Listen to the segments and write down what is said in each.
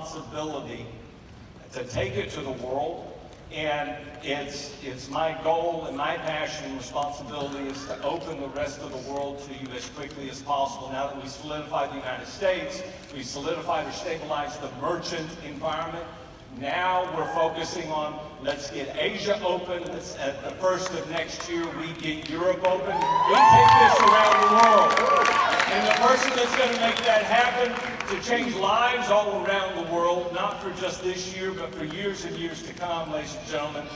responsibility to take it to the world. And it's my goal and my passion and responsibility is to open the rest of the world to you as quickly as possible. Now that we solidified the United States, we solidified or stabilized the merchant environment, now we're focusing on let's get Asia open. Let's, at the first of next year, we get Europe open. We take this around the world. And the person that's going to make that happen to change lives all around the world, not for just this year, but for years and years to come, ladies and gentlemen.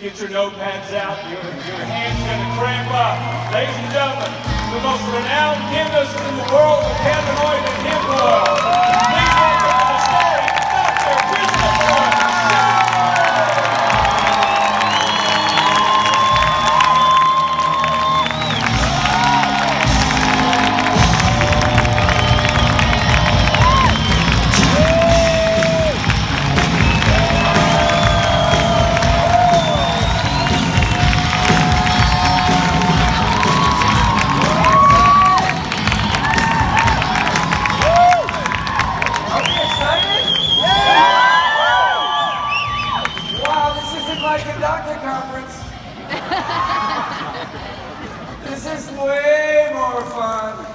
Get your notepads out. Your hand's going to cramp up. Ladies and gentlemen, the most renowned chemist in the world of cannabinoid and hemp oil. Please welcome to the stage, Dr. Christopher. This is way more fun.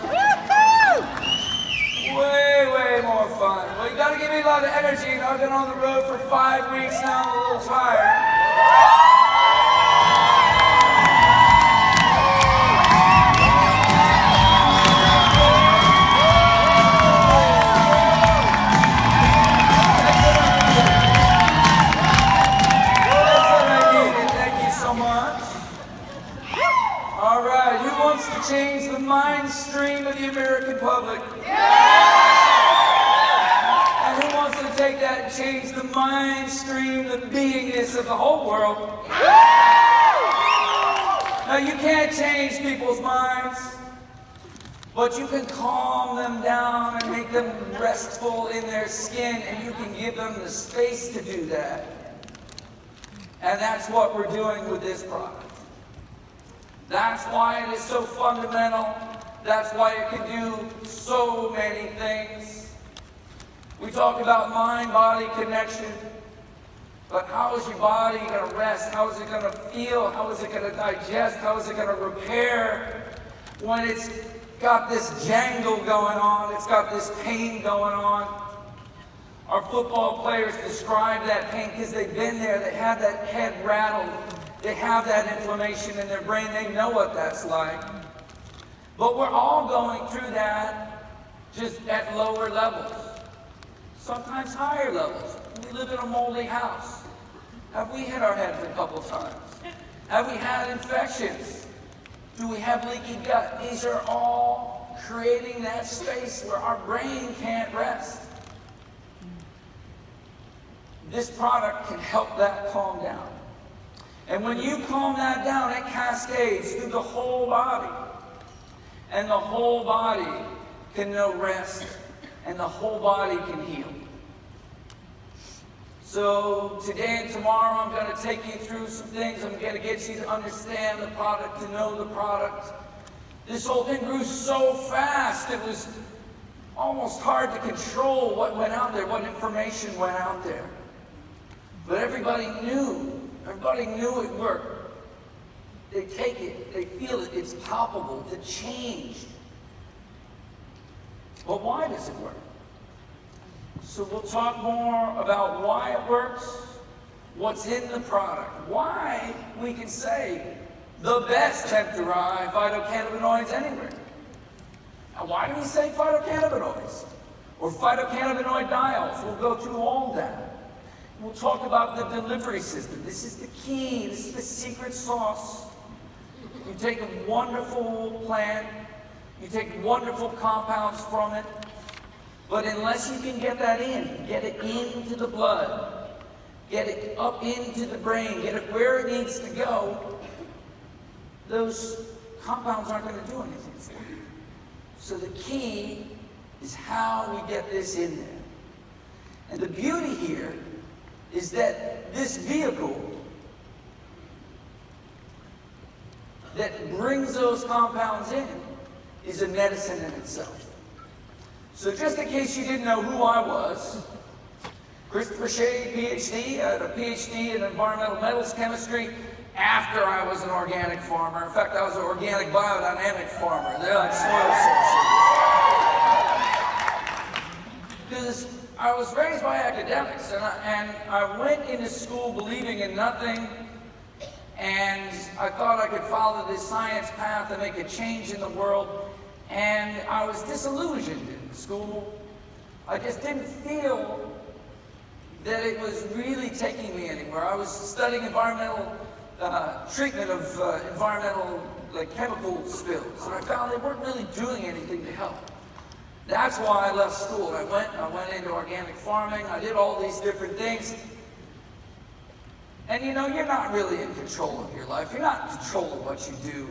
Way more fun. Well, you gotta give me a lot of energy. You know, I've been on the road for 5 weeks now. I'm a little tired. To change the mind stream of the American public. And who wants to take that and change the mind stream, the beingness of the whole world? Now you can't change people's minds, but you can calm them down and make them restful in their skin, and you can give them the space to do that. And that's what we're doing with this product. That's why it is so fundamental. That's why it can do so many things. We talk about mind-body connection, but how is your body going to rest? How is it going to feel? How is it going to digest? How is it going to repair when it's got this jangle going on? It's got this pain going on. Our football players describe that pain because they've been there. They have that head rattled. They have that inflammation in their brain. They know what that's like. But we're all going through that just at lower levels. Sometimes higher levels. We live in a moldy house. Have we hit our heads a couple times? Have we had infections? Do we have leaky gut? These are all creating that space where our brain can't rest. This product can help that calm down. And when you calm that down, it cascades through the whole body. And the whole body can know rest. And the whole body can heal. So today and tomorrow, I'm going to take you through some things. I'm going to get you to understand the product, to know the product. This whole thing grew so fast, it was almost hard to control what went out there, what information went out there. But everybody knew it worked. They take it, they feel it, it's palpable, the change. But why does it work? So we'll talk more about why it works, what's in the product, why we can say the best hemp-derived phytocannabinoids anywhere. Now, why do we say phytocannabinoids? Or phytocannabinoid diols? We'll go through all that. We'll talk about the delivery system. This is the key. This is the secret sauce. You take a wonderful plant, you take wonderful compounds from it, but unless you can get that in, get it into the blood, get it up into the brain, get it where it needs to go, those compounds aren't going to do anything for you. So the key is how we get this in there. And the beauty here is that this vehicle that brings those compounds in is a medicine in itself. So just in case you didn't know who I was, Christopher Shea, PhD. I had a PhD in environmental metals chemistry after I was an organic farmer. In fact, I was an organic biodynamic farmer. They're like soil sensors. Because I was raised by academics, and I went into school believing in nothing, and I thought I could follow this science path and make a change in the world, and I was disillusioned in school. I just didn't feel that it was really taking me anywhere. I was studying environmental treatment of environmental chemical spills, and I found they weren't really doing anything to help. That's why I left school. I went into organic farming. I did all these different things. And you know, you're not really in control of your life. You're not in control of what you do.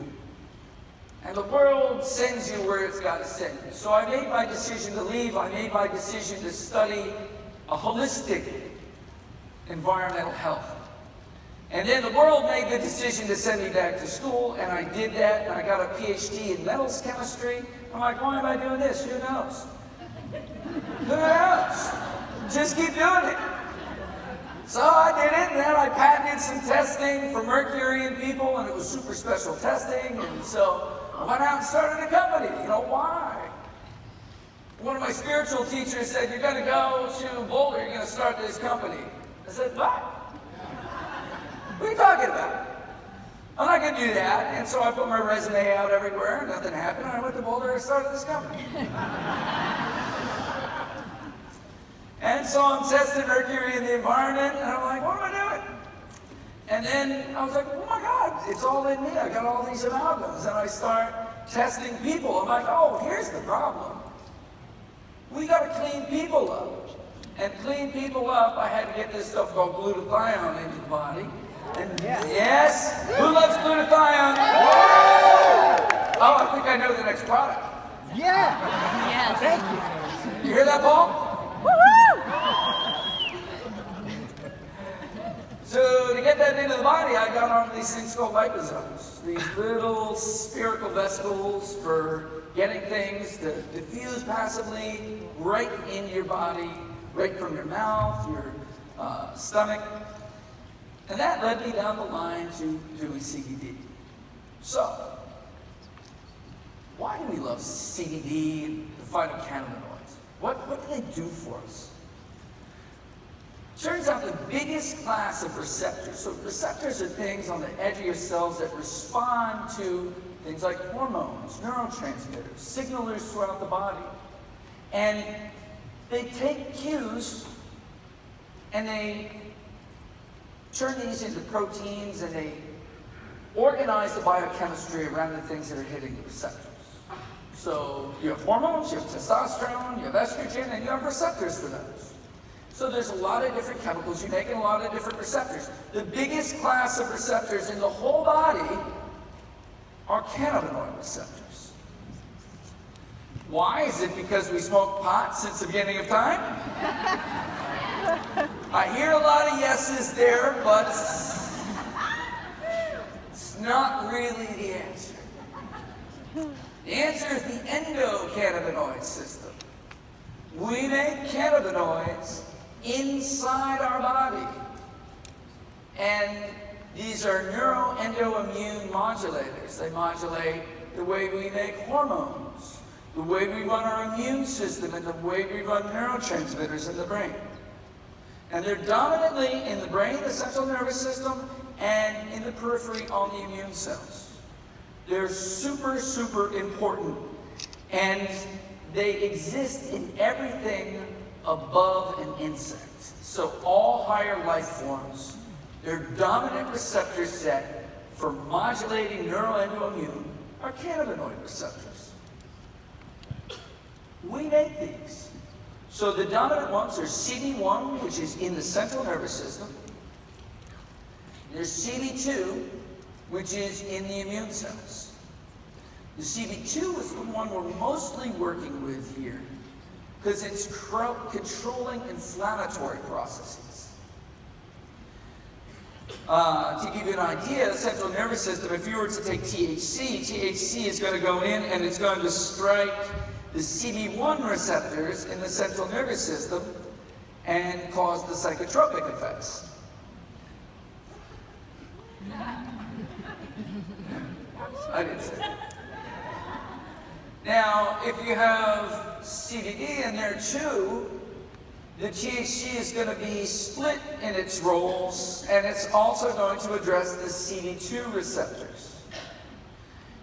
And the world sends you where it's got to send you. So I made my decision to leave. I made my decision to study a holistic environmental health. And then the world made the decision to send me back to school, and I did that, and I got a PhD in metals chemistry. I'm like, why am I doing this? Who knows? Who knows? Just keep doing it. So I did it, and then I patented some testing for mercury in people, and it was super special testing, and so I went out and started a company. You know, why? One of my spiritual teachers said, you're going to go to Boulder, you're going to start this company. I said, what? What are you talking about? I'm not going to do that. And so I put my resume out everywhere, and nothing happened. I went to Boulder and started this company. And so I'm testing mercury in the environment, and I'm like, what am I doing? And then I was like, oh my God, it's all in me. I got all these amalgams. And I start testing people. I'm like, oh, here's the problem. We got to clean people up. And clean people up, I had to get this stuff called glutathione into the body. And yes, who loves glutathione? Oh, I think I know the next product. Yeah. Thank you. You hear that, Paul? So to get that into the body, I got on these things called liposomes. These little spherical vesicles for getting things to diffuse passively right in your body, right from your mouth, your stomach. And that led me down the line to doing CBD. So, why do we love CBD and the phytocannabinoids? What do they do for us? Turns out the biggest class of receptors, so receptors are things on the edge of your cells that respond to things like hormones, neurotransmitters, signalers throughout the body. And they take cues and they turn these into proteins, and they organize the biochemistry around the things that are hitting the receptors. So you have hormones, you have testosterone, you have estrogen, and you have receptors for those. So there's a lot of different chemicals you make and a lot of different receptors. The biggest class of receptors in the whole body are cannabinoid receptors. Why? Is it because we smoke pot since the beginning of time? I hear a lot of yeses there, but it's not really the answer. The answer is the endocannabinoid system. We make cannabinoids inside our body. And these are neuroendoimmune modulators. They modulate the way we make hormones, the way we run our immune system, and the way we run neurotransmitters in the brain. And they're dominantly in the brain, the central nervous system, and in the periphery on the immune cells. They're super, super important. And they exist in everything above an insect. So all higher life forms, their dominant receptor set for modulating neuroendoimmune are cannabinoid receptors. We make these. So the dominant ones are CB1, which is in the central nervous system. There's CB2, which is in the immune cells. The CB2 is the one we're mostly working with here because it's controlling inflammatory processes. To give you an idea, the central nervous system, if you were to take THC is going to go in and it's going to strike the CB1 receptors in the central nervous system, and cause the psychotropic effects. I didn't say that. Now, if you have CBD in there too, the THC is going to be split in its roles, and it's also going to address the CD2 receptors.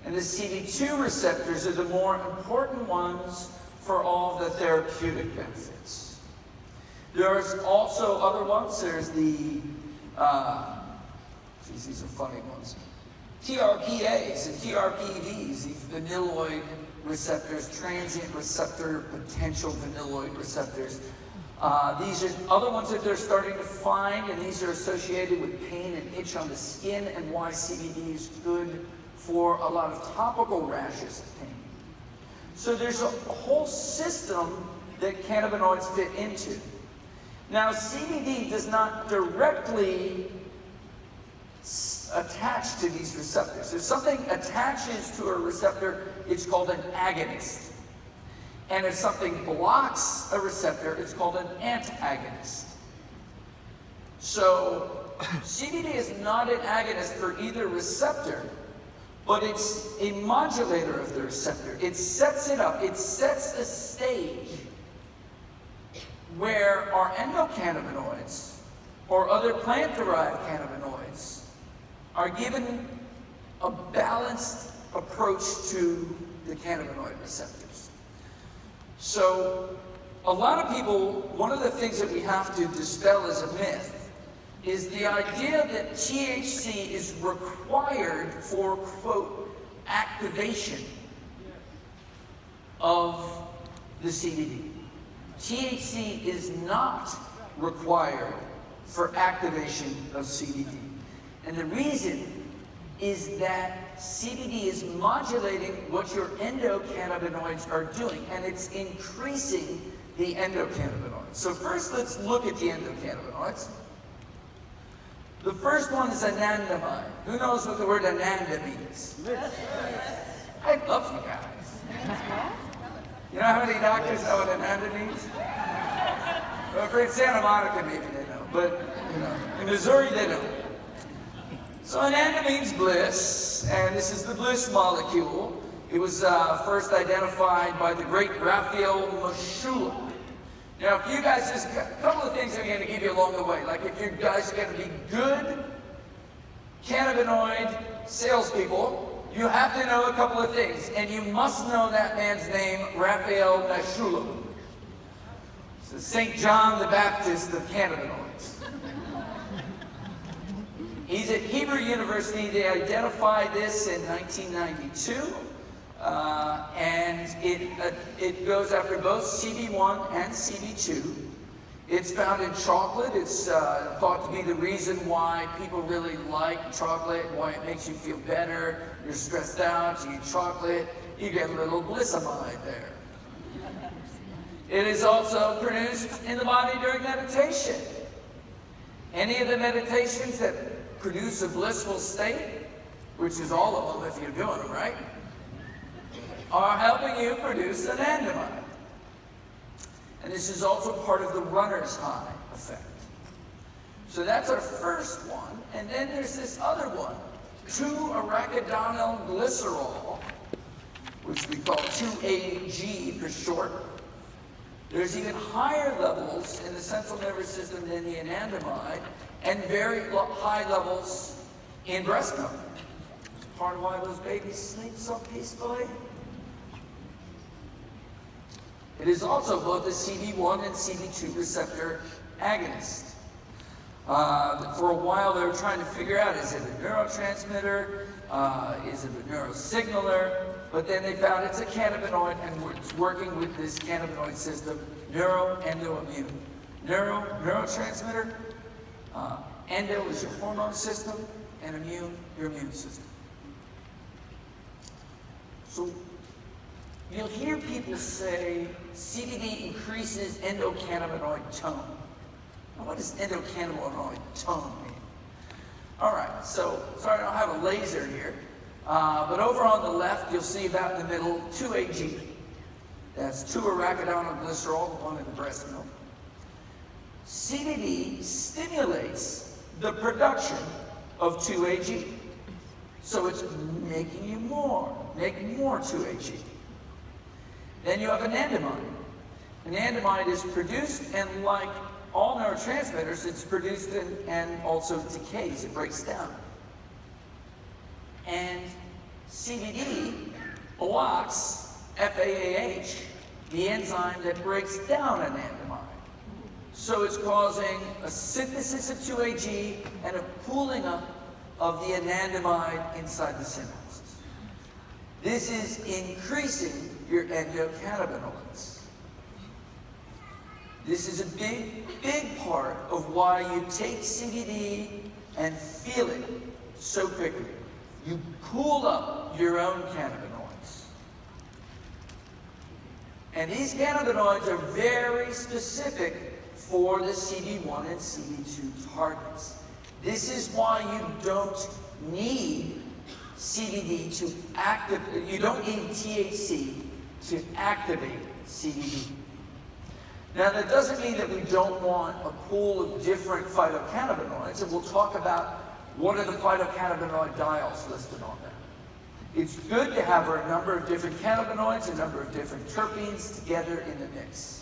And the CD2 receptors are the more important ones for all the therapeutic benefits. There's also other ones. There's the, these are funny ones. TRPAs and TRPVs, these vanilloid receptors, transient receptor, potential vanilloid receptors. These are other ones that they're starting to find, and these are associated with pain and itch on the skin, and why CBD is good for a lot of topical rashes of pain. So there's a whole system that cannabinoids fit into. Now, CBD does not directly attach to these receptors. If something attaches to a receptor, it's called an agonist. And if something blocks a receptor, it's called an antagonist. So CBD is not an agonist for either receptor, but it's a modulator of the receptor. It sets it up. It sets a stage where our endocannabinoids or other plant-derived cannabinoids are given a balanced approach to the cannabinoid receptors. So a lot of people, one of the things that we have to dispel as a myth is the idea that THC is required for, quote, activation of the CBD. THC is not required for activation of CBD. And the reason is that CBD is modulating what your endocannabinoids are doing, and it's increasing the endocannabinoids. So first, let's look at the endocannabinoids. The first one is anandamide. Who knows what the word ananda means? I love you guys. You know how many doctors know what ananda means? Well, for Santa Monica, maybe they know, but in Missouri, they don't. So ananda means bliss, and this is the bliss molecule. It was first identified by the great Raphael Mechoulam. Now, if you guys, just a couple of things I'm going to give you along the way. Like, if you guys are going to be good cannabinoid salespeople, you have to know a couple of things, and you must know that man's name, Raphael Mechoulam. So St. John the Baptist of cannabinoids. He's at Hebrew University. They identified this in 1992, and it goes after both CB1 and CB2. It's found in chocolate. It's thought to be the reason why people really like chocolate, why it makes you feel better. You're stressed out, you eat chocolate, you get a little glycemide there. It is also produced in the body during meditation. Any of the meditations that produce a blissful state, which is all of them if you're doing them right, are helping you produce anandamide. And this is also part of the runner's high effect. So that's our first one. And then there's this other one, 2-arachidonyl glycerol, which we call 2-AG for short. There's even higher levels in the central nervous system than the anandamide, and very high levels in breast milk. It's part of why those babies sleep so peacefully. It is also both a CB1 and CB2 receptor agonist. For a while they were trying to figure out, is it a neurotransmitter? Is it a neurosignaler? But then they found it's a cannabinoid, and it's working with this cannabinoid system, neuroendoimmune. Neurotransmitter, endo is your hormone system, and immune, your immune system. So you'll hear people say CBD increases endocannabinoid tone. Now, what does endocannabinoid tone mean? All right, so sorry I don't have a laser here, but over on the left you'll see about in the middle 2-AG. That's 2-arachidonyl glycerol, the one in the breast milk. CBD stimulates the production of 2-AG. So it's making you make more 2-AG. Then you have anandamide. Anandamide is produced, and like all neurotransmitters, it's produced and also decays, it breaks down. And CBD blocks FAAH, the enzyme that breaks down anandamide. So it's causing a synthesis of 2-AG and a pooling up of the anandamide inside the synapses. This is increasing your endocannabinoids. This is a big part of why you take CBD and feel it so quickly. You cool up your own cannabinoids. And these cannabinoids are very specific for the CB1 and CB2 targets. This is why you don't need CBD to activate, you don't need THC to activate CBD. Now that doesn't mean that we don't want a pool of different phytocannabinoids, and we'll talk about what are the phytocannabinoid diols listed on that. It's good to have a number of different cannabinoids, a number of different terpenes together in the mix.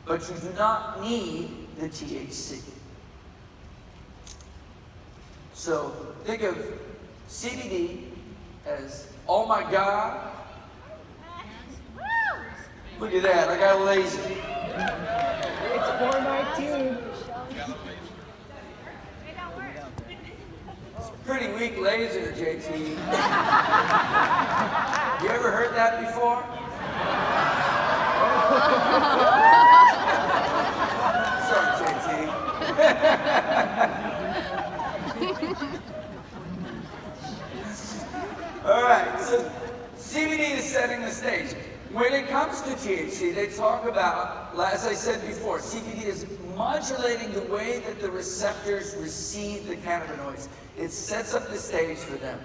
But you do not need the THC. So think of CBD as, oh my God. Look at that, I got lazy. It's 419. Pretty weak laser, JT. You ever heard that before? Sorry, JT. All right, so CBD is setting the stage. When it comes to THC, they talk about, as I said before, CBD is modulating the way that the receptors receive the cannabinoids. It sets up the stage for them.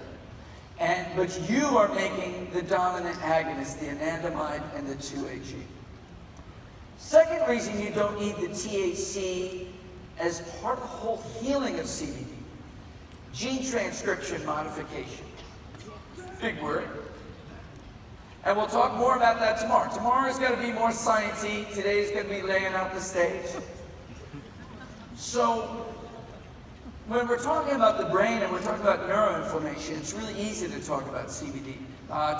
But you are making the dominant agonist, the anandamide and the 2-AG. Second reason you don't need the THC as part of the whole healing of CBD, gene transcription modification. Big word. And we'll talk more about that tomorrow. Tomorrow is going to be more sciencey. Today is going to be laying out the stage. So, when we're talking about the brain and we're talking about neuroinflammation, it's really easy to talk about CBD.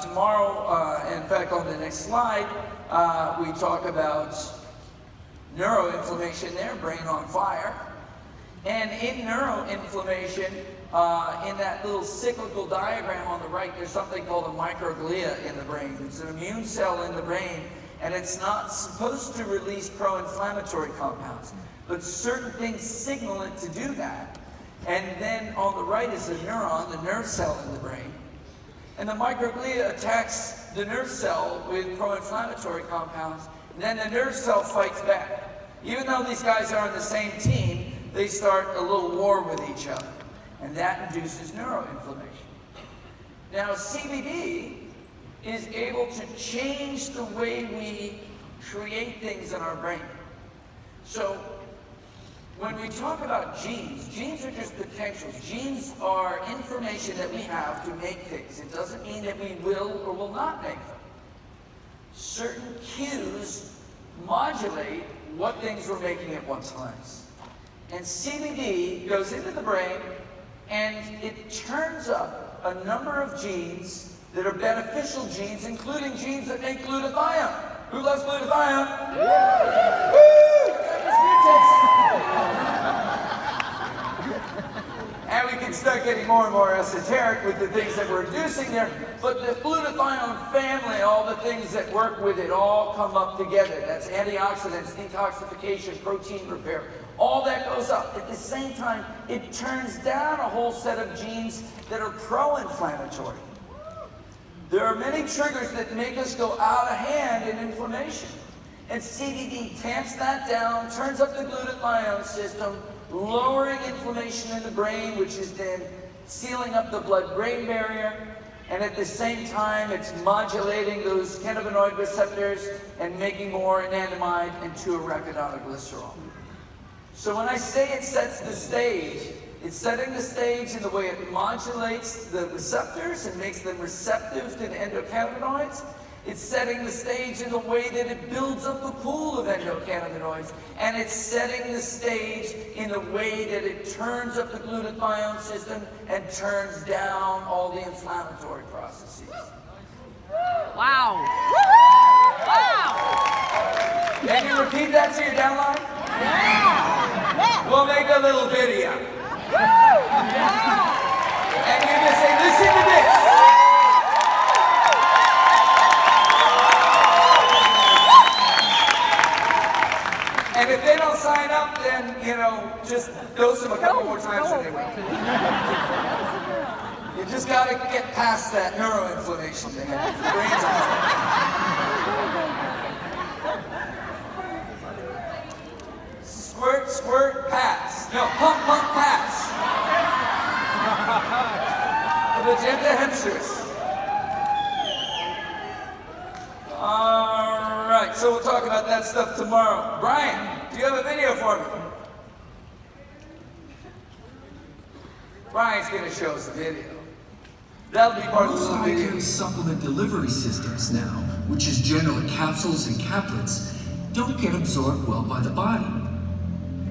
Tomorrow, in fact, on the next slide, we talk about neuroinflammation there, brain on fire. And in neuroinflammation, in that little cyclical diagram on the right, there's something called a microglia in the brain. It's an immune cell in the brain, and it's not supposed to release pro-inflammatory compounds, but certain things signal it to do that. And then on the right is a neuron, the nerve cell in the brain. And the microglia attacks the nerve cell with pro-inflammatory compounds, and then the nerve cell fights back. Even though these guys are on the same team, they start a little war with each other. And that induces neuroinflammation. Now, CBD is able to change the way we create things in our brain. So, when we talk about genes, genes are just potentials. Genes are information that we have to make things. It doesn't mean that we will or will not make them. Certain cues modulate what things we're making at one time. And CBD goes into the brain, and it turns up a number of genes that are beneficial genes, including genes that make glutathione. Who loves glutathione? Woo! And we can start getting more and more esoteric with the things that we're inducing there. But the glutathione family, all the things that work with it, all come up together. That's antioxidants, detoxification, protein repair. All that goes up. At the same time, it turns down a whole set of genes that are pro-inflammatory. There are many triggers that make us go out of hand in inflammation. And CBD tamps that down, turns up the glutathione system, lowering inflammation in the brain, which is then sealing up the blood-brain barrier. And at the same time, it's modulating those cannabinoid receptors and making more anandamide and 2-arachidonoglycerol. So when I say it sets the stage, it's setting the stage in the way it modulates the receptors and makes them receptive to the endocannabinoids. It's setting the stage in the way that it builds up the pool of endocannabinoids. And it's setting the stage in the way that it turns up the glutathione system and turns down all the inflammatory processes. Wow. Wow. Can you repeat that to your downline? Yeah. We'll make a little video. And you're going to say, listen to this. And if they don't sign up, then, just dose them a couple more times anyway. You just got to get past that neuroinflammation they have. The brain's on. Squirt, squirt, pass. No, pump, pump, pass. Magenta hamsters. All right, so we'll talk about that stuff tomorrow. Brian, do you have a video for me? Brian's going to show us a video. That'll be part of Most the eye video. care supplement delivery systems now, which is generally capsules and caplets, don't get absorbed well by the body.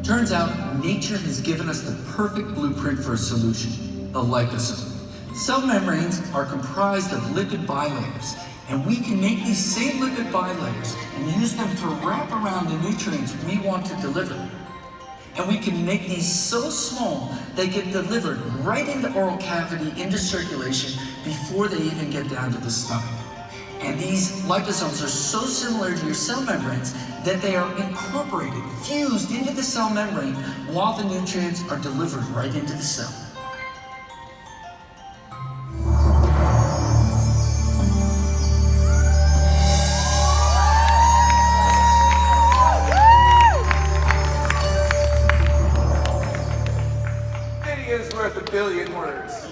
Turns out, nature has given us the perfect blueprint for a solution, the liposome. Cell membranes are comprised of lipid bilayers, and we can make these same lipid bilayers and use them to wrap around the nutrients we want to deliver. And we can make these so small they get delivered right into the oral cavity, into circulation, before they even get down to the stomach. And these liposomes are so similar to your cell membranes that they are incorporated, fused into the cell membrane while the nutrients are delivered right into the cell. Video's worth a billion words.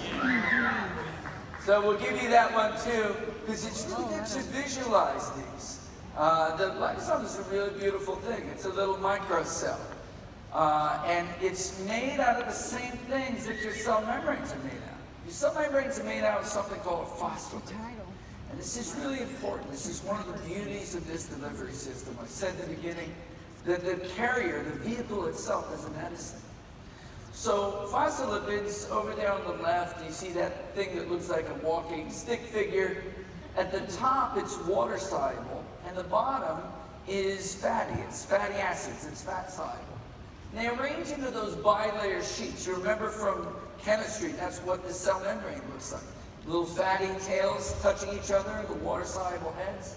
So we'll give you that one too, because it's really good to visualize these. The lysosome is a really beautiful thing. It's a little microcell. And it's made out of the same things that your cell membranes are made out of. Your cell membranes are made out of something called a phospholipid. And this is really important. This is one of the beauties of this delivery system. I said at the beginning that the carrier, the vehicle itself, is a medicine. So phospholipids, over there on the left, you see that thing that looks like a walking stick figure. At the top, it's water soluble, and the bottom is fatty. It's fatty acids, it's fat soluble. And they arrange into those bilayer sheets. You remember from chemistry, that's what the cell membrane looks like. Little fatty tails touching each other, the water soluble heads.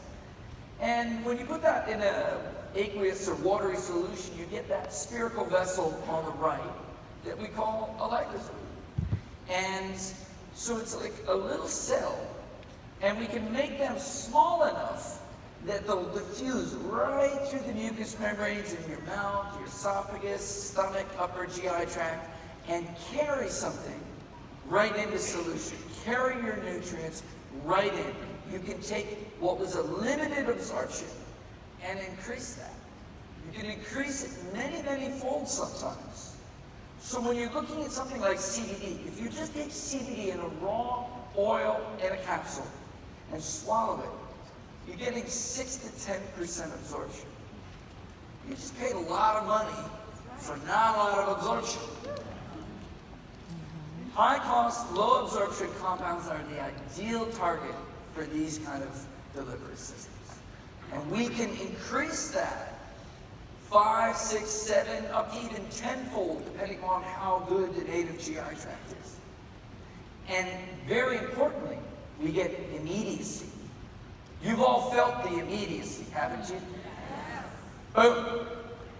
And when you put that in an aqueous or watery solution, you get that spherical vessel on the right that we call a liposome. And so it's like a little cell, and we can make them small enough that they'll diffuse right through the mucous membranes in your mouth, your esophagus, stomach, upper GI tract, and carry something right into solution. Carry your nutrients right in. You can take what was a limited absorption and increase that. You can increase it many, many folds sometimes. So when you're looking at something like CBD, if you just take CBD in a raw oil in a capsule and swallow it, you're getting 6 to 10% absorption. You just paid a lot of money for not a lot of absorption. High cost, low absorption compounds are the ideal target for these kind of delivery systems. And we can increase that 5, 6, 7, up to even 10-fold, depending on how good the native GI tract is. And very importantly, we get immediacy. You've all felt the immediacy, haven't you? Boom.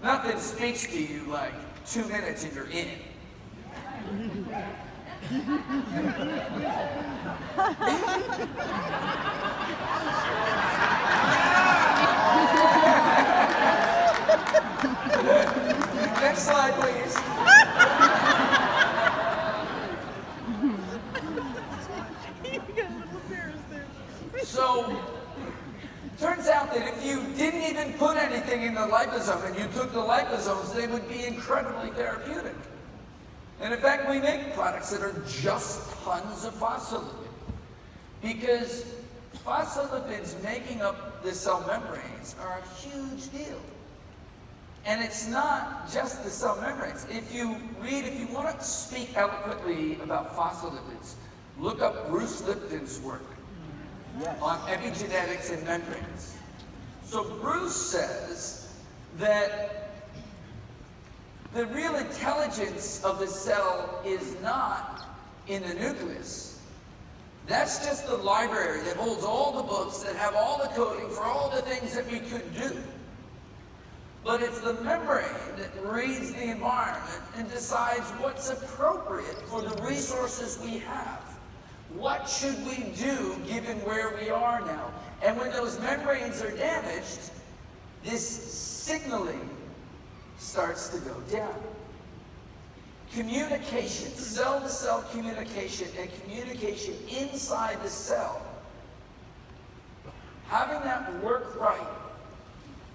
Nothing speaks to you like 2 minutes and you're in. Next slide, please. So, Turns out that if you didn't even put anything in the liposome and you took the liposomes, they would be incredibly therapeutic. And in fact, we make products that are just tons of phospholipid, because phospholipids making up the cell membranes are a huge deal. And it's not just the cell membranes. If you want to speak eloquently about phospholipids, look up Bruce Lipton's work on epigenetics and membranes. So Bruce says that the real intelligence of the cell is not in the nucleus. That's just the library that holds all the books that have all the coding for all the things that we could do. But it's the membrane that reads the environment and decides what's appropriate for the resources we have. What should we do given where we are now? And when those membranes are damaged, this signaling starts to go down. Communication, cell-to-cell communication, and communication inside the cell, having that work right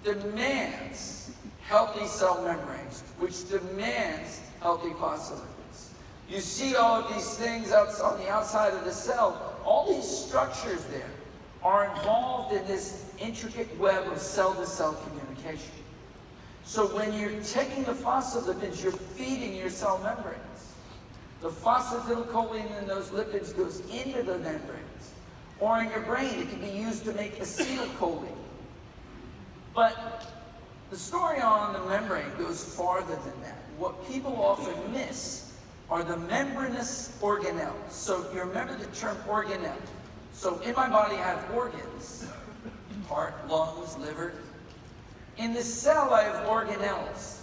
demands healthy cell membranes, which demands healthy phospholipids. You see all of these things on the outside of the cell. All these structures there are involved in this intricate web of cell-to-cell communication. So when you're taking the phospholipids, you're feeding your cell membranes. The phosphatidylcholine in those lipids goes into the membranes. Or in your brain, it can be used to make acetylcholine. But the story on the membrane goes farther than that. What people often miss are the membranous organelles. So you remember the term organelle. So in my body I have organs, heart, lungs, liver. In the cell I have organelles.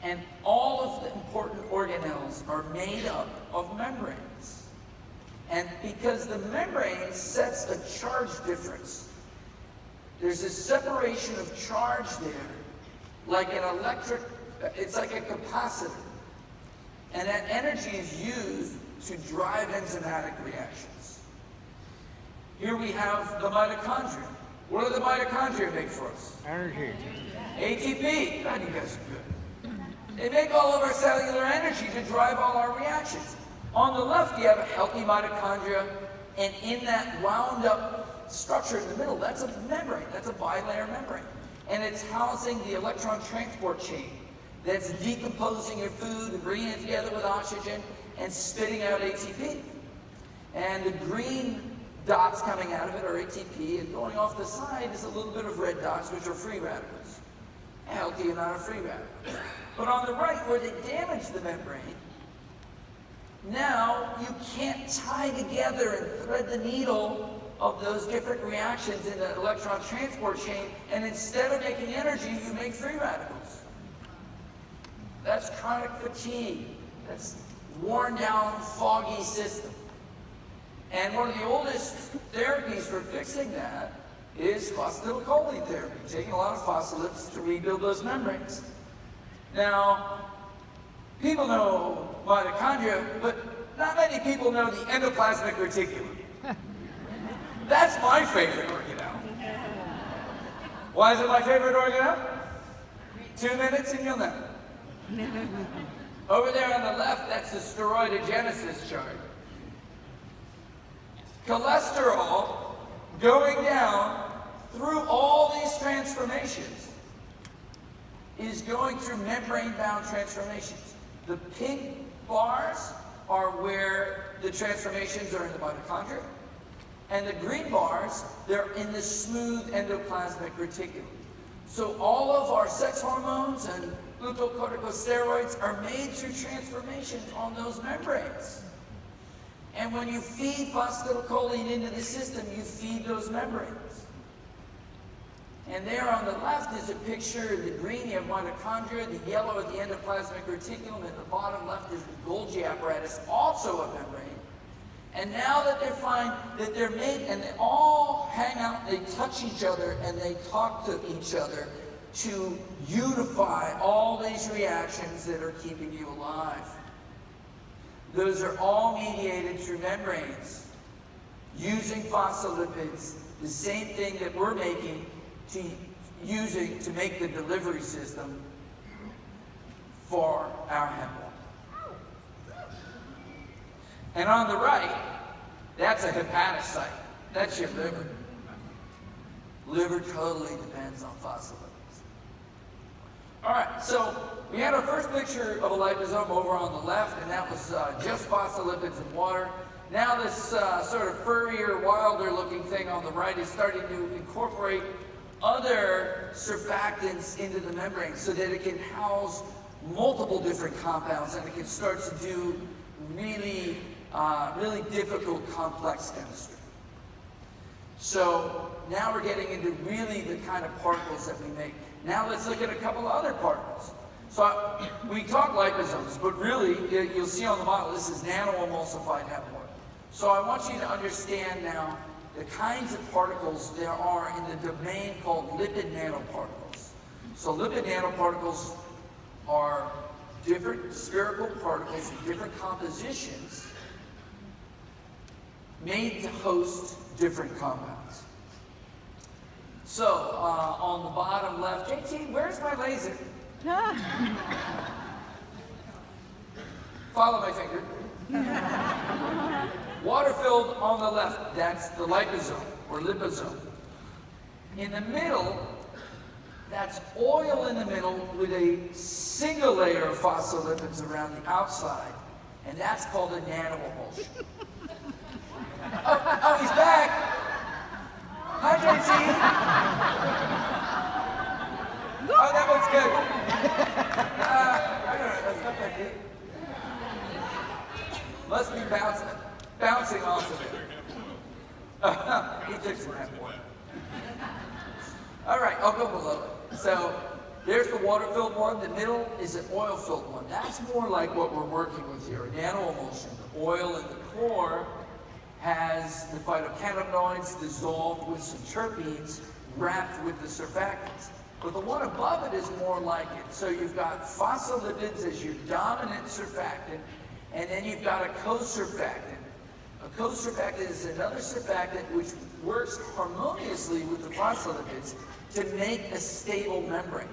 And all of the important organelles are made up of membranes. And because the membrane sets a charge difference, there's a separation of charge there, like an electric, it's like a capacitor. And that energy is used to drive enzymatic reactions. Here we have the mitochondria. What do the mitochondria make for us? Energy. ATP. God, you guys are good. They make all of our cellular energy to drive all our reactions. On the left, you have a healthy mitochondria, and in that wound up structure in the middle, that's a membrane. That's a bilayer membrane. And it's housing the electron transport chain that's decomposing your food and bringing it together with oxygen and spitting out ATP. And the green dots coming out of it are ATP, and going off the side is a little bit of red dots, which are free radicals. A healthy amount of free radicals. But on the right, where they damage the membrane, now you can't tie together and thread the needle of those different reactions in the electron transport chain, and instead of making energy, you make free radicals. That's chronic fatigue. That's worn down, foggy system. And one of the oldest therapies for fixing that is phosphatidylcholine therapy, taking a lot of phospholipids to rebuild those membranes. Now, people know mitochondria, but not many people know the endoplasmic reticulum. That's my favorite organelle. Why is it my favorite organelle? 2 minutes and you'll know. Over there on the left, that's the steroidogenesis chart. Cholesterol going down through all these transformations is going through membrane-bound transformations. The pink bars are where the transformations are in the mitochondria, and the green bars, they're in the smooth endoplasmic reticulum. So all of our sex hormones and glucocorticosteroids are made through transformations on those membranes. And when you feed phosphatidylcholine into the system, you feed those membranes. And there on the left is a picture of the green, you have mitochondria, the yellow at the endoplasmic reticulum, and the bottom left is the Golgi apparatus, also a membrane. And now that they find that they're made, and they all hang out, they touch each other, and they talk to each other to unify all these reactions that are keeping you alive. Those are all mediated through membranes. using phospholipids, the same thing that we're making, using to make the delivery system for our hemp oil. And on the right, that's a hepatocyte. That's your liver. Liver totally depends on phospholipids. All right, so we had our first picture of a liposome over on the left, and that was just phospholipids and water. Now this sort of furrier, wilder looking thing on the right is starting to incorporate other surfactants into the membrane so that it can house multiple different compounds, and it can start to do really, really difficult complex chemistry. So now we're getting into really the kind of particles that we make. Now let's look at a couple of other particles. So we talk liposomes, but really, you'll see on the model, this is nano-emulsified hemp oil. So I want you to understand now the kinds of particles there are in the domain called lipid nanoparticles. So lipid nanoparticles are different spherical particles with different compositions made to host different compounds. So on the bottom left, JT, where's my laser? Follow my finger. Water-filled on the left, that's the liposome or liposome. In the middle, that's oil in the middle with a single layer of phospholipids around the outside, and that's called a nanoemulsion. Oh, he's back! Hi, JT! Oh, that one's good. I don't know, that's not that good. Must be bouncing off of it. He took some that one. All right, I'll go below it. So there's the water-filled one. The middle is an oil-filled one. That's more like what we're working with here, a nanoemulsion. The oil in the core has the phytocannabinoids dissolved with some terpenes wrapped with the surfactants. But the one above it is more like it. So you've got phospholipids as your dominant surfactant, and then you've got a co-surfactant. A co-surfactant is another surfactant which works harmoniously with the phospholipids to make a stable membrane.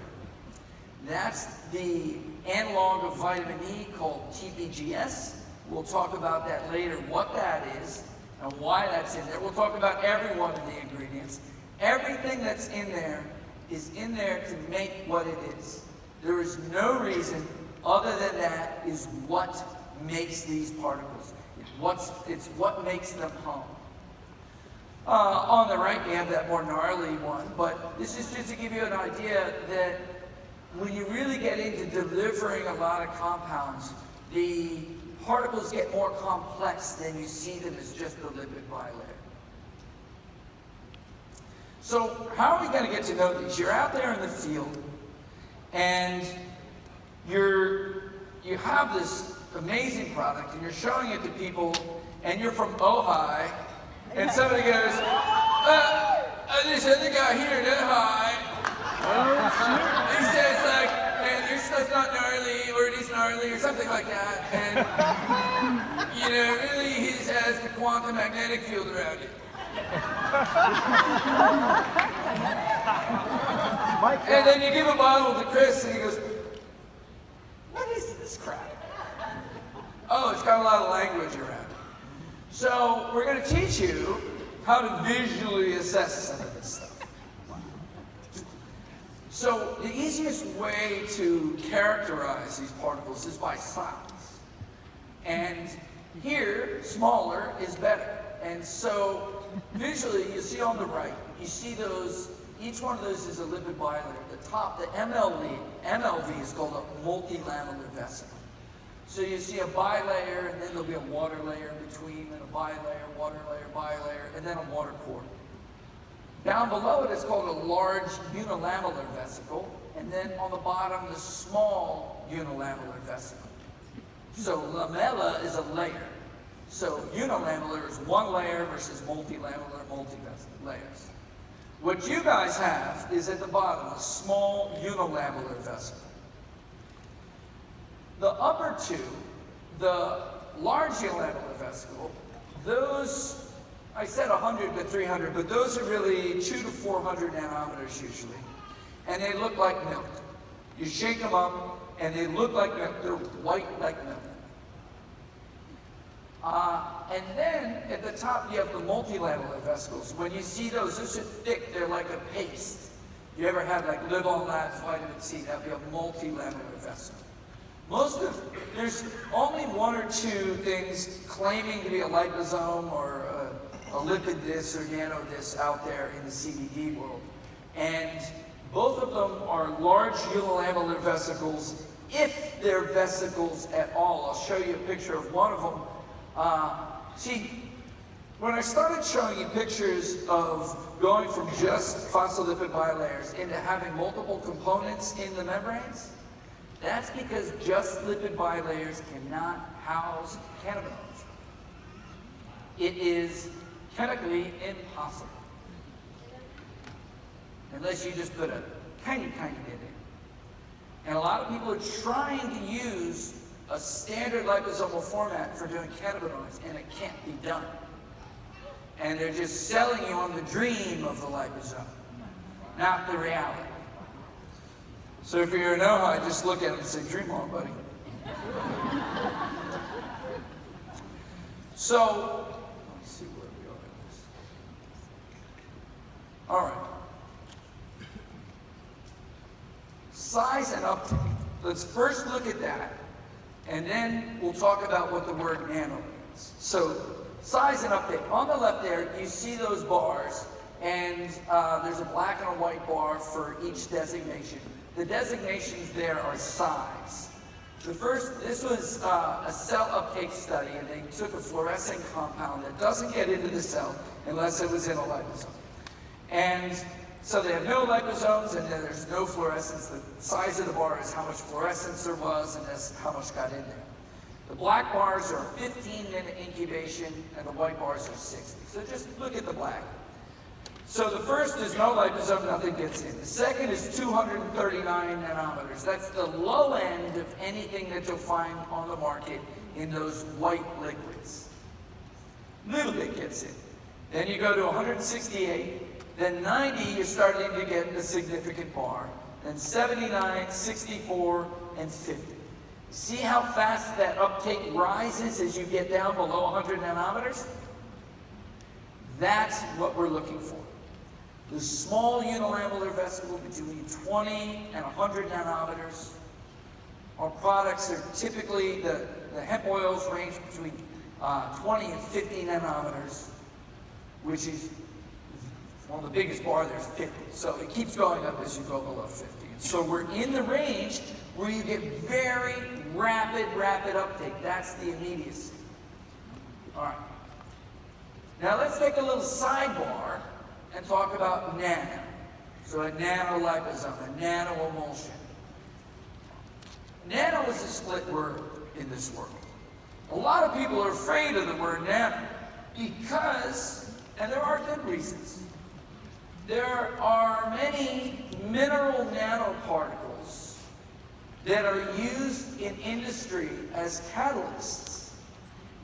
That's the analog of vitamin E called TPGS. We'll talk about that later, what that is and why that's in there. We'll talk about every one of the ingredients. Everything that's in there is in there to make what it is. There is no reason other than that is what makes these particles. It's what makes them hum. On the right, you have that more gnarly one, but this is just to give you an idea that when you really get into delivering a lot of compounds, the particles get more complex than you see them as just a lipid bilayer. So how are we going to get to know these? You're out there in the field, and you have this amazing product, and you're showing it to people, and you're from Ojai, and somebody goes, this other guy here in Ojai, he says like, man, your stuff's not gnarly, or it is gnarly, or something like that, and you know, really he has the quantum magnetic field around it. And then you give a bottle to Chris, and he goes, what is this crap? Oh, it's got a lot of language around it. So we're going to teach you how to visually assess some of this stuff. So the easiest way to characterize these particles is by size. And here, smaller is better. And so visually, you see on the right, you see those, each one of those is a lipid bilayer. The top, the MLV is called a multilamellar vesicle. So you see a bilayer, and then there'll be a water layer in between, and a bilayer, water layer, bilayer, and then a water core. Down below it is called a large unilamellar vesicle, and then on the bottom, the small unilamellar vesicle. So lamella is a layer. So unilamellar is one layer versus multilamellar, multi-layers. What you guys have is at the bottom, a small unilamellar vesicle. The upper two, the large unilamellar vesicle, those I said 100 to 300, but those are really 2 to 400 nanometers usually. And they look like milk. You shake them up, and they look like milk. They're white like milk. And then at the top, you have the multilamellar vesicles. When you see those are thick, they're like a paste. You ever had like Live On Labs vitamin C, that'd be a multilamellar vesicle. There's only 1 or 2 things claiming to be a liposome or a lipid this or nano this out there in the CBD world. And both of them are large unilamellar vesicles, if they're vesicles at all. I'll show you a picture of one of them. See, when I started showing you pictures of going from just phospholipid bilayers into having multiple components in the membranes, that's because just lipid bilayers cannot house cannabinoids. It is chemically impossible. Unless you just put a tiny, tiny bit in. And a lot of people are trying to use a standard liposomal format for doing cannabinoids, and it can't be done. And they're just selling you on the dream of the liposome, not the reality. So if you're a know-how, just look at them and say, dream on, buddy. So, let's see where we are in this. All right. Size and uptake. Let's first look at that, and then we'll talk about what the word nano means. So, size and uptake. On the left there, you see those bars, and there's a black and a white bar for each designation. The designations there are size. This was a cell uptake study, and they took a fluorescent compound that doesn't get into the cell unless it was in a liposome. And so they have no liposomes, and then there's no fluorescence. The size of the bar is how much fluorescence there was, and that's how much got in there. The black bars are 15-minute incubation, and the white bars are 60. So just look at the black. So the first is no liposome, nothing gets in. The second is 239 nanometers. That's the low end of anything that you'll find on the market in those white liquids. Little bit gets in. Then you go to 168, then 90, you're starting to get a significant bar. Then 79, 64, and 50. See how fast that uptake rises as you get down below 100 nanometers? That's what we're looking for. The small unilamellar vesicle between 20 and 100 nanometers. Our products are typically, the hemp oils range between 20 and 50 nanometers, which is, well, the biggest bar there's 50. So it keeps going up as you go below 50. And so we're in the range where you get very rapid uptake. That's the immediacy. All right. Now let's take a little sidebar and talk about nano. So a nanoliposome, a nanoemulsion. Nano is a split word in this world. A lot of people are afraid of the word nano because, and there are good reasons, there are many mineral nanoparticles that are used in industry as catalysts.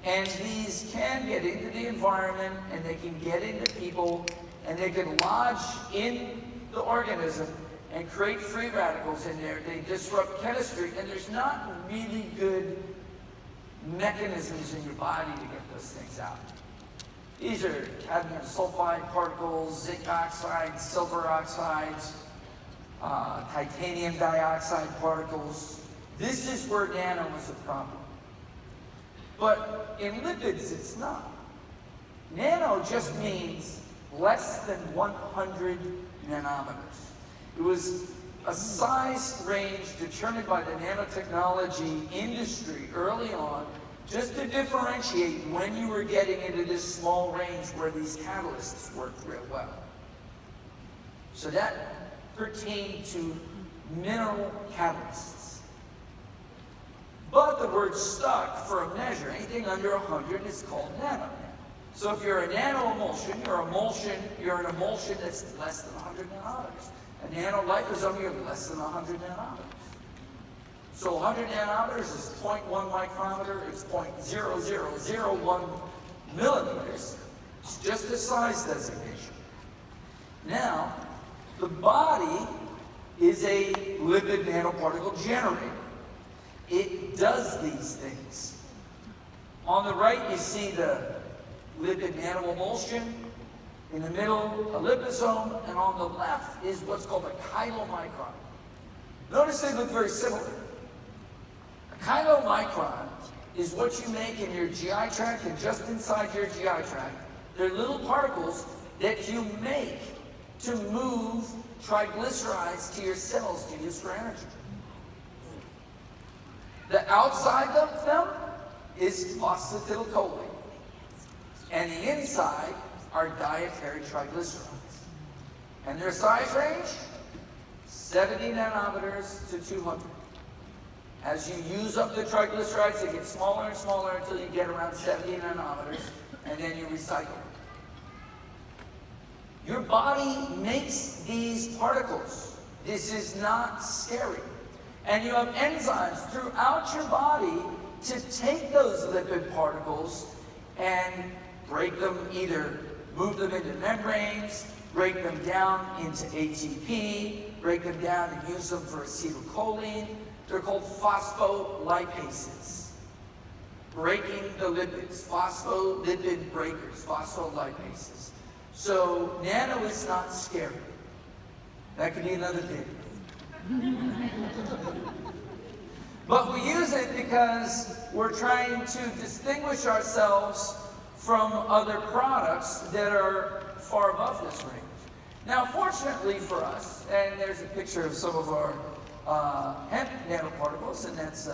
And these can get into the environment, and they can get into people, and they can lodge in the organism and create free radicals in there. They disrupt chemistry, and there's not really good mechanisms in your body to get those things out. These are cadmium sulfide particles, zinc oxides, silver oxides, titanium dioxide particles. This is where nano is a problem. But in lipids, it's not. Nano just means less than 100 nanometers. It was a size range determined by the nanotechnology industry early on, just to differentiate when you were getting into this small range where these catalysts worked real well. So that pertained to mineral catalysts. But the word stuck for a measure. Anything under 100 is called nano. So if you're a nanoemulsion, you're an emulsion that's less than 100 nanometers. A nanoliposome, you're less than 100 nanometers. So 100 nanometers is 0.1 micrometer, it's 0.0001 millimeters. It's just a size designation. Now, the body is a lipid nanoparticle generator. It does these things. On the right, you see the lipid nanoemulsion. In the middle, a liposome. And on the left is what's called a chylomicron. Notice they look very similar. A chylomicron is what you make in your GI tract and just inside your GI tract. They're little particles that you make to move triglycerides to your cells to use for energy. The outside of them is phosphatidylcholine, and the inside are dietary triglycerides. And their size range, 70 nanometers to 200. As you use up the triglycerides, they get smaller and smaller until you get around 70 nanometers, and then you recycle them. Your body makes these particles. This is not scary. And you have enzymes throughout your body to take those lipid particles and break them, either move them into membranes, break them down into ATP, break them down and use them for acetylcholine. They're called phospholipases. Breaking the lipids, phospholipid breakers, phospholipases. So nano is not scary. That could be another thing. But we use it because we're trying to distinguish ourselves from other products that are far above this range. Now, fortunately for us, and there's a picture of some of our hemp nanoparticles, and that's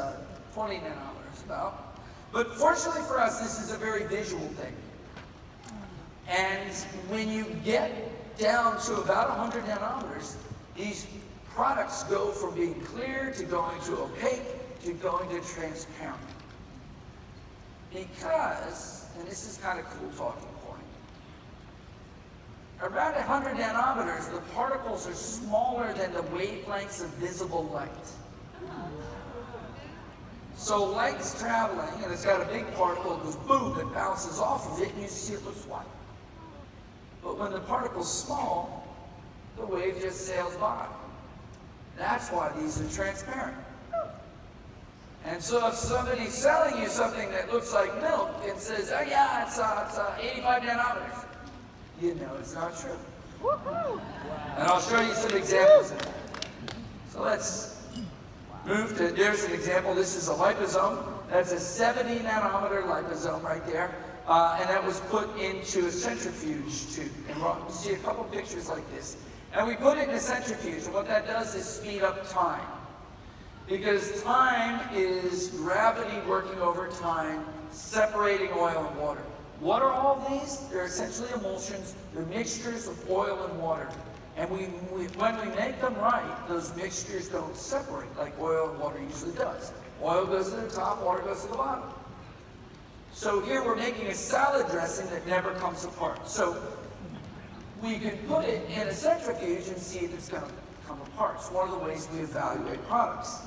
20 nanometers about. But fortunately for us, this is a very visual thing. And when you get down to about 100 nanometers, these products go from being clear to going to opaque to going to transparent. Because, and this is kind of a cool talking point, around 100 nanometers, the particles are smaller than the wavelengths of visible light. So light's traveling, and it's got a big particle that goes boom, and bounces off of it, and you see it looks white. But when the particle's small, the wave just sails by. That's why these are transparent. And so if somebody's selling you something that looks like milk and says, oh yeah, it's 85 nanometers, you know it's not true. And I'll show you some examples of that. So let's move to, there's an example. This is a liposome. That's a 70 nanometer liposome right there. And that was put into a centrifuge tube. And we'll see a couple pictures like this. And we put it in a centrifuge, and what that does is speed up time. Because time is gravity working over time, separating oil and water. What are all these? They're essentially emulsions. They're mixtures of oil and water. And when we make them right, those mixtures don't separate like oil and water usually does. Oil goes to the top, water goes to the bottom. So here we're making a salad dressing that never comes apart. So we can put it in a centrifuge and see if it's going to come apart. It's one of the ways we evaluate products.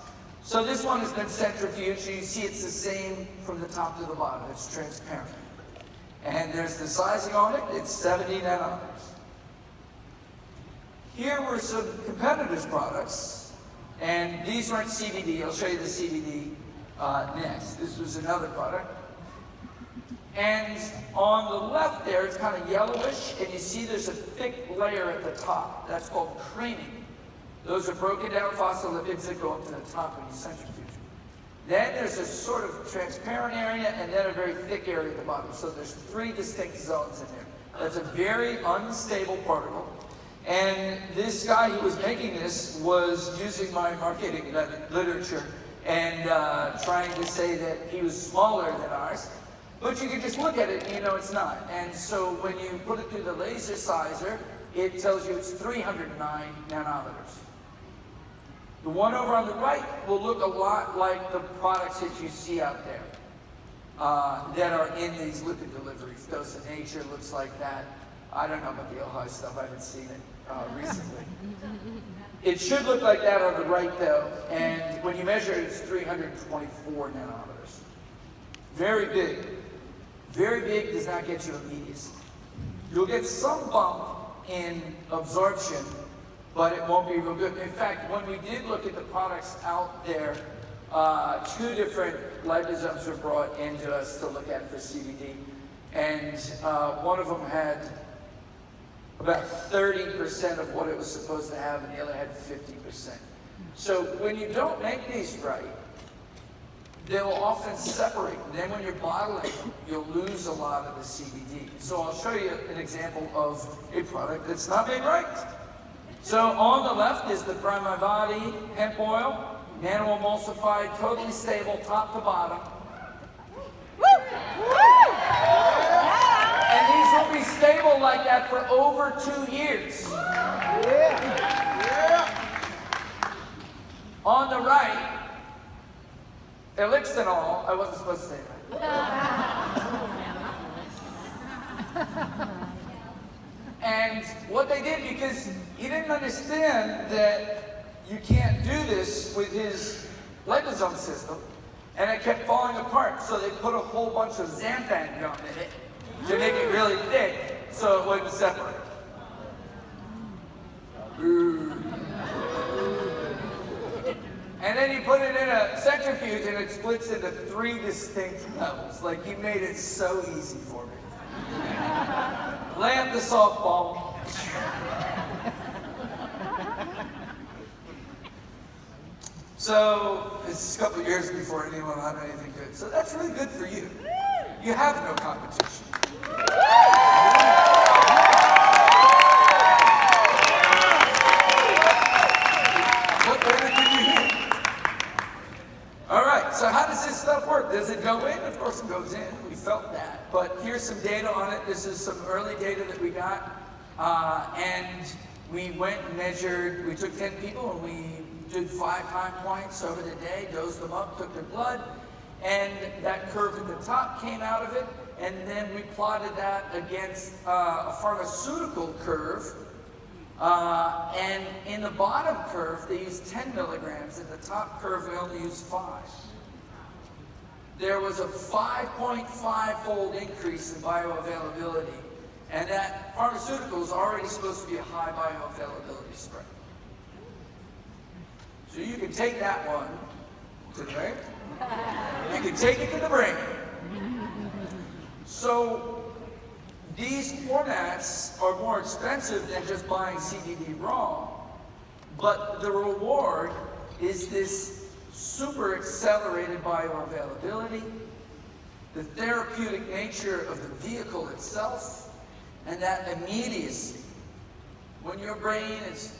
So this one has been centrifuged, and you see it's the same from the top to the bottom. It's transparent. And there's the sizing on it. It's 70 nanometers. Here were some competitors' products, and these weren't CBD. I'll show you the CBD next. This was another product. And on the left there, it's kind of yellowish, and you see there's a thick layer at the top. That's called creaming. Those are broken down phospholipids that go up to the top when you centrifuge. Then there's a sort of transparent area, and then a very thick area at the bottom. So there's three distinct zones in there. That's a very unstable particle. And this guy who was making this was using my marketing literature and trying to say that he was smaller than ours. But you can just look at it and you know it's not. And so when you put it through the laser sizer, it tells you it's 309 nanometers. The one over on the right will look a lot like the products that you see out there that are in these lipid deliveries. Dose of Nature looks like that. I don't know about the Ohio stuff. I haven't seen it recently. It should look like that on the right, though. And when you measure it, it's 324 nanometers. Very big. Very big does not get you immediacy. You'll get some bump in absorption, but it won't be real good. In fact, when we did look at the products out there, 2 different liposomes were brought into us to look at for CBD, and one of them had about 30% of what it was supposed to have, and the other had 50%. So when you don't make these right, they'll often separate. And then when you're bottling them, you'll lose a lot of the CBD. So I'll show you an example of a product that's not made right. So on the left is the Prime My Body hemp oil, nano-emulsified, totally stable, top to bottom. And these will be stable like that for over 2 years. On the right, elixinol. I wasn't supposed to say that. And what they did, because he didn't understand that you can't do this with his liposome system, and it kept falling apart, so they put a whole bunch of xanthan gum in it to make it really thick so it wouldn't separate. And then you put it in a centrifuge and it splits into 3 distinct levels. Like, he made it so easy for me. Land the softball. So, it's a couple of years before anyone had anything good. So that's really good for you. You have no competition. What better can you hear? All right, so how does this stuff work? Does it go in? Of course it goes in. We felt that. But here's some data on it. This is some early data that we got. And we went and measured. We took 10 people and we did 5 time points over the day, dosed them up, took their blood, and that curve at the top came out of it. And then we plotted that against a pharmaceutical curve. And in the bottom curve, they used 10 milligrams. In the top curve, we only used 5. There was a 5.5-fold increase in bioavailability. And that pharmaceutical is already supposed to be a high bioavailability spray. So you can take that one to the brain. You can take it to the brain. So these formats are more expensive than just buying CBD raw, but the reward is this super accelerated bioavailability, the therapeutic nature of the vehicle itself, and that immediacy. When your brain is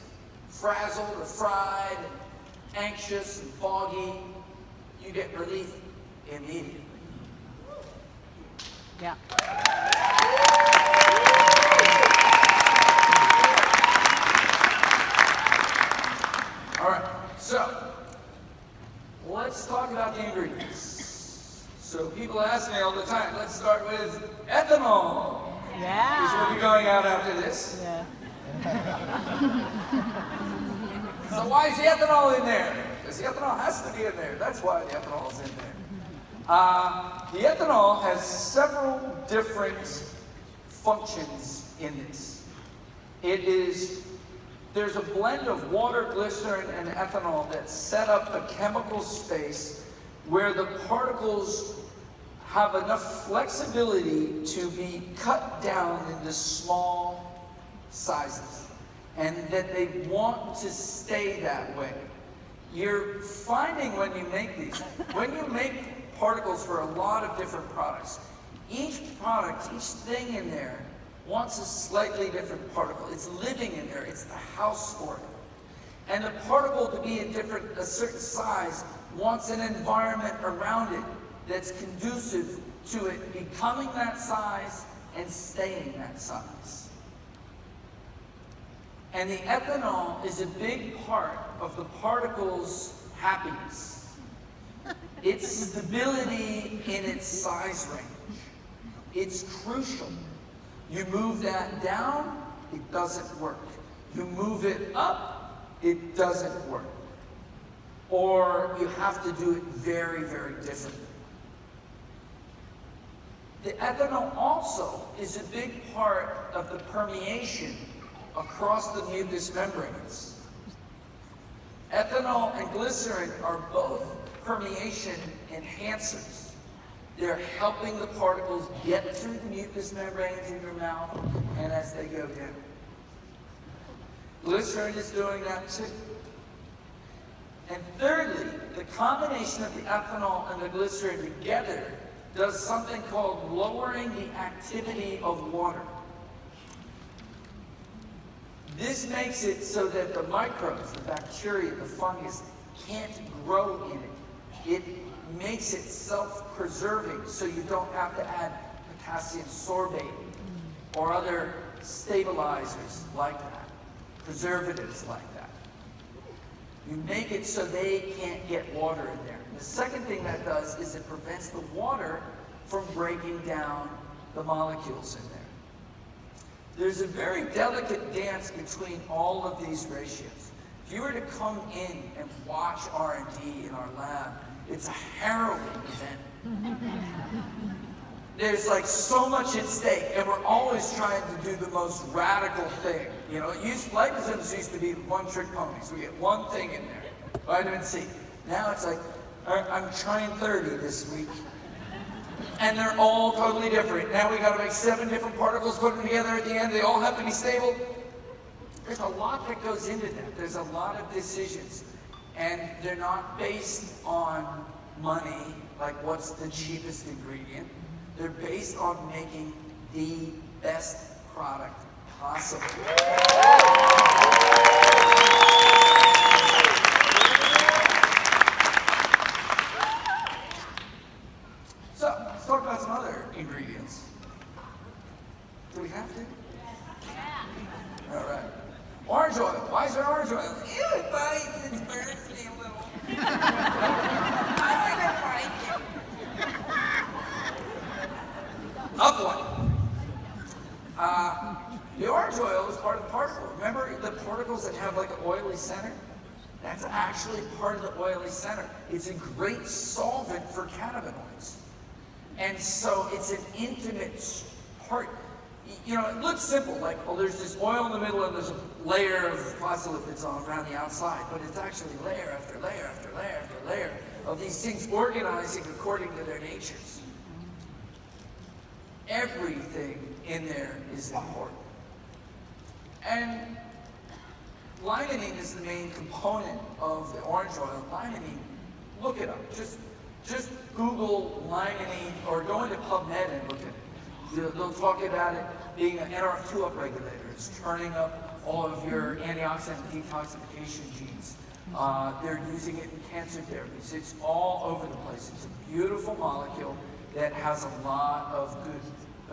frazzled or fried, anxious and foggy, you get relief immediately. Yeah. All right, so let's talk about the ingredients. So people ask me all the time, let's start with ethanol. Yeah. Because we'll be going out after this. Yeah. So why is the ethanol in there? Because the ethanol has to be in there. That's why the ethanol is in there. The ethanol has several different functions in this. There's a blend of water, glycerin, and ethanol that set up a chemical space where the particles have enough flexibility to be cut down into small sizes, and that they want to stay that way. You're finding when you make these, when you make particles for a lot of different products, each product, each thing in there wants a slightly different particle. It's living in there, it's the house for it. And the particle to be a certain size wants an environment around it that's conducive to it becoming that size and staying that size. And the ethanol is a big part of the particle's happiness. Its stability in its size range. It's crucial. You move that down, it doesn't work. You move it up, it doesn't work. Or you have to do it very, very differently. The ethanol also is a big part of the permeation across the mucous membranes. Ethanol and glycerin are both permeation enhancers. They're helping the particles get through the mucous membranes in your mouth and as they go down. Glycerin is doing that too. And thirdly, the combination of the ethanol and the glycerin together does something called lowering the activity of water. This makes it so that the microbes, the bacteria, the fungus, can't grow in it. It makes it self-preserving, so you don't have to add potassium sorbate or other stabilizers like that, preservatives like that. You make it so they can't get water in there. The second thing that does is it prevents the water from breaking down the molecules in there. There's a very delicate dance between all of these ratios. If you were to come in and watch R&D in our lab, it's a harrowing event. There's like so much at stake, and we're always trying to do the most radical thing. You know, liposomes used to be one-trick ponies. We get one thing in there, vitamin C. Now it's like, I'm trying 30 this week. And they're all totally different. Now we got to make 7 different particles, put them together at the end. They all have to be stable. There's a lot that goes into that. There's a lot of decisions. And they're not based on money, like what's the cheapest ingredient. They're based on making the best product possible. So, let's talk about some other ingredients. Do we have to? Yeah. All right. Orange oil. Why is there orange oil? Ew, it bites. It burns me a little. I don't like it. Up one. The orange oil is part of the particle. Remember the particles that have like an oily center? That's actually part of the oily center. It's a great solvent for cannabinoids. And so it's an intimate part. You know, it looks simple, like, oh, there's this oil in the middle and there's a layer of phospholipids on around the outside, but it's actually layer after layer after layer after layer of these things organizing according to their natures. Everything in there is important. And limonene is the main component of the orange oil. Limonene, look it up. Just Google limonene or go into PubMed and look at it. They'll talk about it being an NRF2 upregulator. It's turning up all of your antioxidant detoxification genes. They're using it in cancer therapies. It's all over the place. It's a beautiful molecule that has a lot of good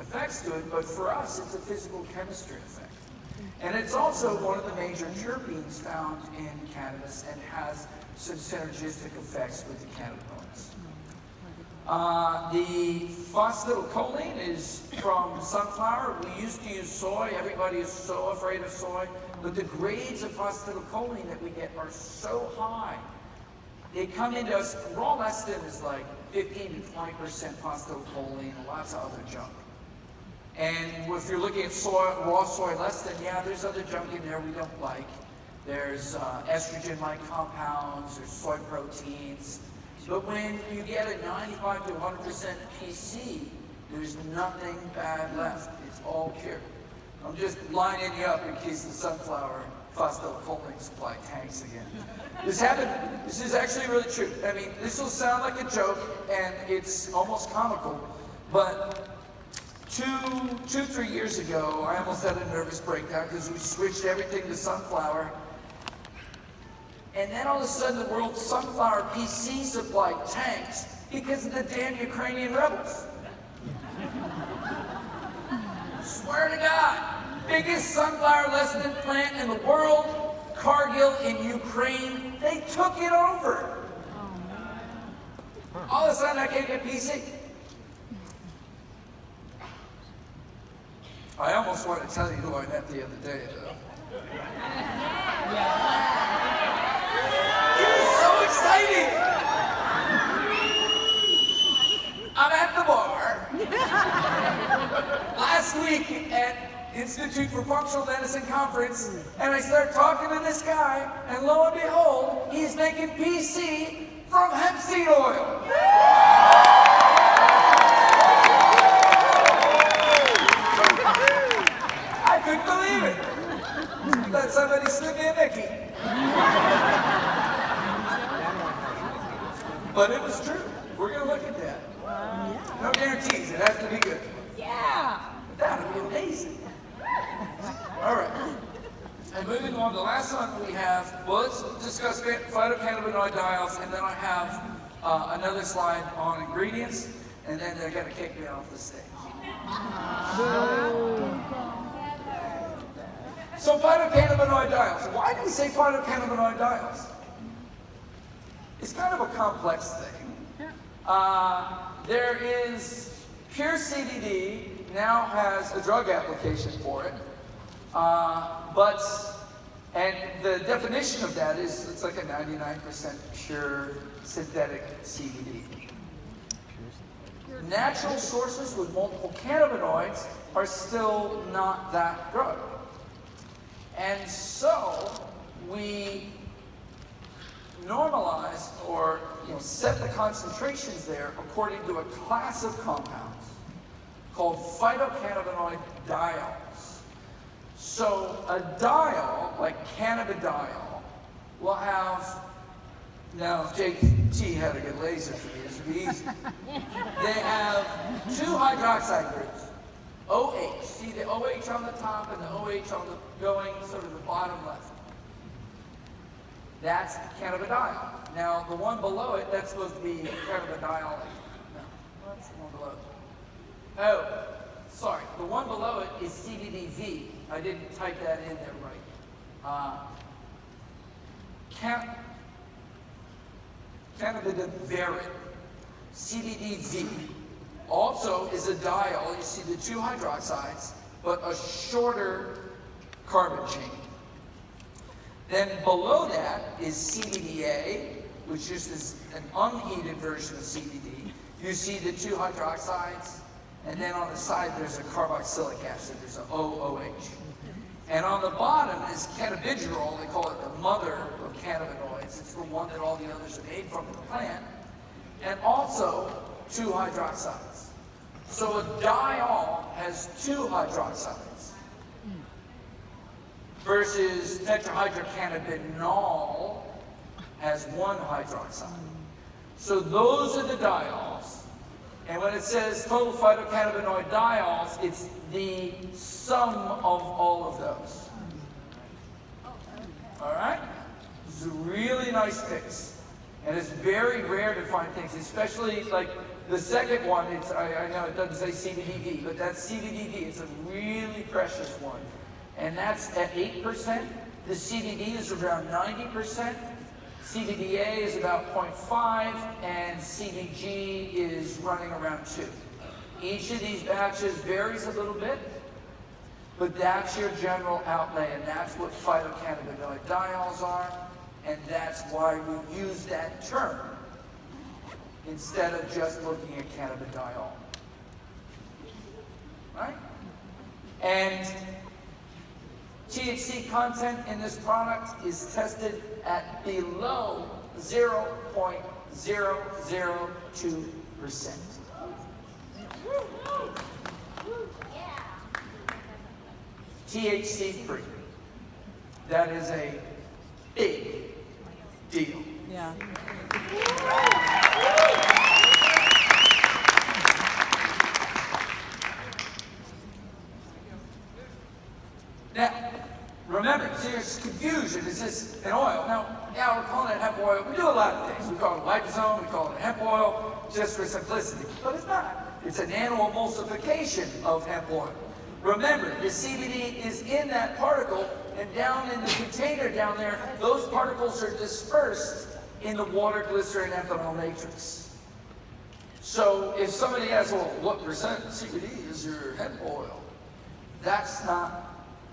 effects to it, but for us, it's a physical chemistry effect. And it's also one of the major terpenes found in cannabis and has some synergistic effects with the cannabinoids. The phosphatidylcholine is from sunflower. We used to use soy. Everybody is so afraid of soy. But the grades of phosphatidylcholine that we get are so high. They come into us, raw lecithin is like 15 to 20% phosphatidylcholine, lots of other junk. And if you're looking at soy, raw soy lecithin, yeah, there's other junk in there we don't like. There's estrogen-like compounds, there's soy proteins. But when you get a 95 to 100% PC, there's nothing bad left. It's all pure. I'm just lining you up in case the sunflower phosphatidylcholine supply tanks again. This happened. This is actually really true. I mean, this will sound like a joke, and it's almost comical, but 3 years ago, I almost had a nervous breakdown because we switched everything to sunflower. And then all of a sudden, the world's sunflower PC supply tanks because of the damn Ukrainian rebels. Swear to God, biggest sunflower lecithin plant in the world, Cargill in Ukraine, they took it over. All of a sudden, I can't get PC. I almost want to tell you who I met the other day, though. It was so exciting! I'm at the bar. last week at Institute for Functional Medicine conference, and I start talking to this guy, and lo and behold, he's making PC from hemp seed oil. I couldn't believe it. Let somebody slip me a Mickey. But it was true. We're going to look at that. No guarantees. It has to be good. Yeah. That would be amazing. All right. And moving on, the last one we have, well, let's discuss phytocannabinoid diols, and then I have another slide on ingredients, and then they're going to kick me off the stage. So phytocannabinoid diols. Why do we say phytocannabinoid diols? It's kind of a complex thing. There is pure CBD, now has a drug application for it. And the definition of that is it's like a 99% pure synthetic CBD. Natural sources with multiple cannabinoids are still not that drug. And so we normalize or set the concentrations there according to a class of compounds called phytocannabinoid diols. So a diol, like cannabidiol, will have, now if JT had a good laser for me, this would be easy. They have 2 hydroxide groups, OH. See the OH on the top and the OH on the going sort of the bottom left. That's cannabidiol. Now the one below it, that's supposed to be cannabidiol. No, what's the one below it? Oh, sorry. The one below it is CBDV. I didn't type that in there right. Cannabidiol, CBDV, also is a diol. You see the 2 hydroxides, but a shorter carbon chain. Then below that is CBDA, which just is an unheated version of CBD. You see the 2 hydroxides, and then on the side there's a carboxylic acid, there's an OOH. And on the bottom is cannabidiol, they call it the mother of cannabinoids. It's the one that all the others are made from in the plant. And also 2 hydroxides. So a diol has 2 hydroxides versus tetrahydrocannabinol has 1 hydroxide. So those are the diols. And when it says total phytocannabinoid diols, it's the sum of all of those. All right? This is a really nice mix. And it's very rare to find things, especially like the second one, I know it doesn't say CBDV, but that's CBDV. It's a really precious one. And that's at 8%. The CBD is around 90%. CBDA is about 0.5, and CBG is running around 2. Each of these batches varies a little bit, but that's your general outlay, and that's what phytocannabinoid diols are, and that's why we use that term instead of just looking at cannabidiol. Right? And THC content in this product is tested at below 0.002%. THC free. That is a big deal. Yeah. Now, remember, see, there's confusion. Is this an oil? Now, yeah, we're calling it hemp oil. We do a lot of things. We call it liposome, we call it hemp oil, just for simplicity. But it's not. It's a nano-emulsification of hemp oil. Remember, the CBD is in that particle, and down in the container down there, those particles are dispersed in the water, glycerin, ethanol matrix. So if somebody asks, well, what percent CBD is your hemp oil? That's not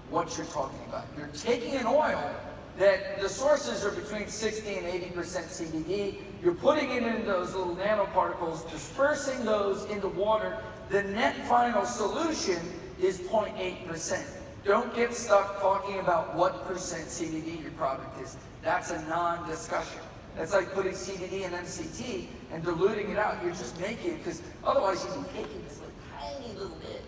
what you're talking about. You're taking an oil that the sources are between 60 and 80% CBD. You're putting it in those little nanoparticles, dispersing those into water. The net final solution is 0.8%. Don't get stuck talking about what percent CBD your product is. That's a non-discussion. That's like putting CBD and MCT and diluting it out. You're just making it, because otherwise you'd be taking this like tiny little bit.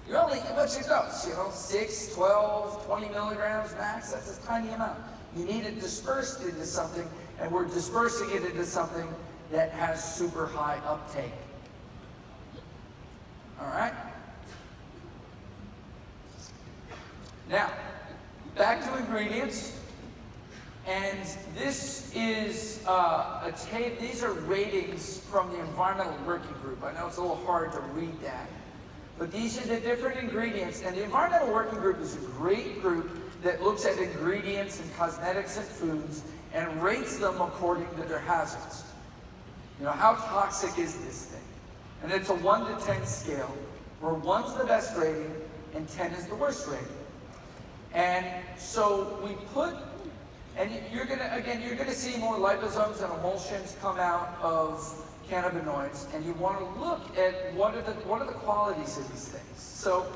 You're only, what's your dose? 6, 12, 20 milligrams max. That's a tiny amount. You need it dispersed into something, and we're dispersing it into something that has super high uptake. All right? Now, back to ingredients. And this is these are ratings from the Environmental Working Group. I know it's a little hard to read that. But these are the different ingredients. And the Environmental Working Group is a great group that looks at ingredients and cosmetics and foods and rates them according to their hazards. How toxic is this thing? And it's a 1 to 10 scale, where 1's the best rating and 10 is the worst rating. And so we put, and you're gonna see more liposomes and emulsions come out of cannabinoids, and you want to look at what are the qualities of these things. So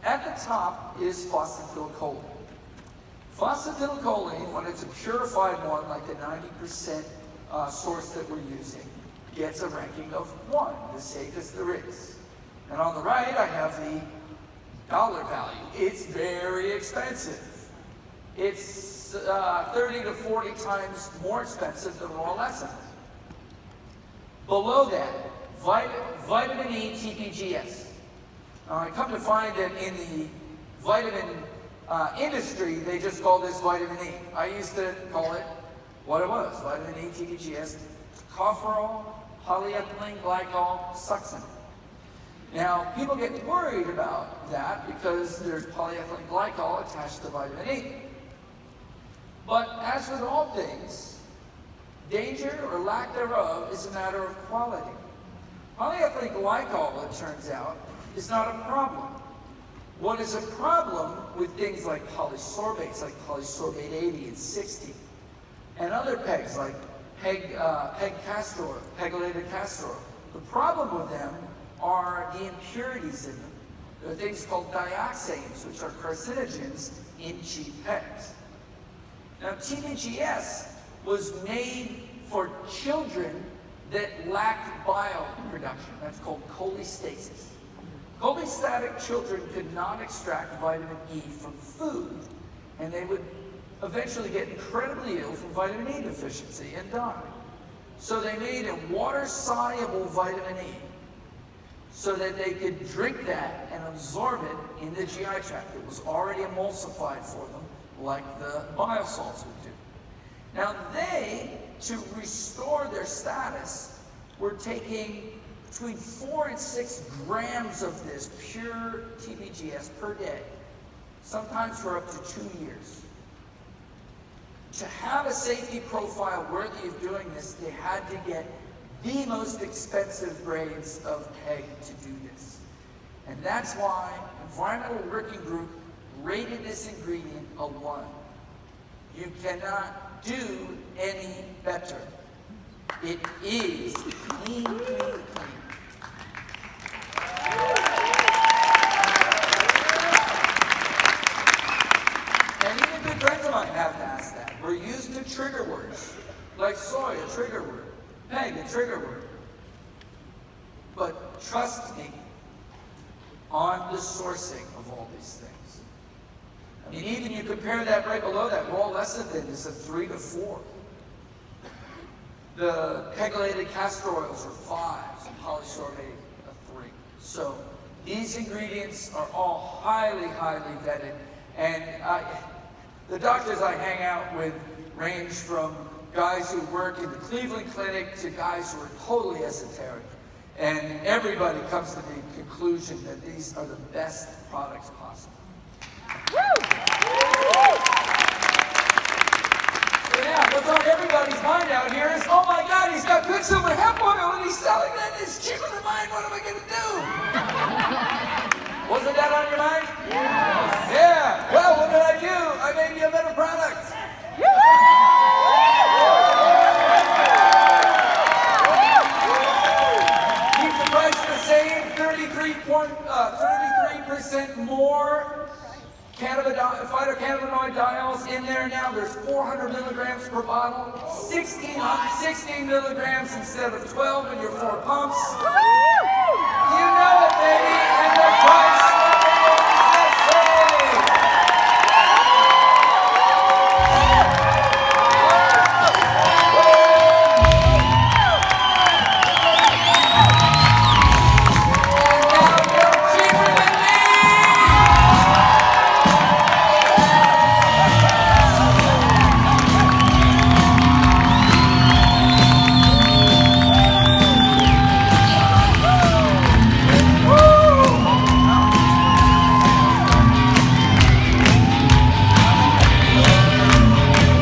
at the top is phosphatidylcholine. Phosphatidylcholine, when it's a purified one, like the 90% source that we're using, gets a ranking of 1, the safest there is. And on the right, I have the dollar value. It's very expensive. It's 30 to 40 times more expensive than raw lecithin. Below that, vitamin E TPGS. I come to find that in the vitamin industry, they just call this vitamin E. I used to call it what it was, vitamin E TPGS, tocopherol, polyethylene glycol, succinate. Now, people get worried about that because there's polyethylene glycol attached to vitamin E. But as with all things, danger or lack thereof is a matter of quality. Polyethylene glycol, it turns out, is not a problem. What is a problem with things like polysorbates, like polysorbate 80 and 60, and other pegs like pegylated castor oil. The problem with them are the impurities in them. There are things called dioxanes, which are carcinogens in cheap pegs. Now, TPGS was made for children that lacked bile production. That's called cholestasis. Cholestatic children could not extract vitamin E from food, and they would eventually get incredibly ill from vitamin E deficiency and die. So they made a water-soluble vitamin E so that they could drink that and absorb it in the GI tract. It was already emulsified for them, like the bile salts would do. Now they, to restore their status, were taking between 4 and 6 grams of this pure TPGS per day, sometimes for up to 2 years. To have a safety profile worthy of doing this, they had to get the most expensive grades of PEG to do this. And that's why Environmental Working Group rated this ingredient a 1. You cannot do any better. It is clean, clean, clean. And even good friends of mine have to ask that. We're used to trigger words, like soy, a trigger word, PEG, a trigger word. But trust me on the sourcing of all these things. I mean, even you compare that right below that, raw lecithin is a 3 to 4. The pegylated castor oils are 5s, and polysorbate a 3. So these ingredients are all highly, highly vetted. And the doctors I hang out with range from guys who work in the Cleveland Clinic to guys who are totally esoteric. And everybody comes to the conclusion that these are the best products possible. So now, what's on everybody's mind out here is, oh my God, he's got quicksilver hemp oil and he's selling that. It's cheaper than mine. What am I going to do? Wasn't that on your mind? Yeah. Yeah. Well, what did I do? I made you a better product. Keep the price the same, 33 3% more phytocannabinoid diols in there now. There's 400 milligrams per bottle, 16 milligrams instead of 12 in your 4 pumps.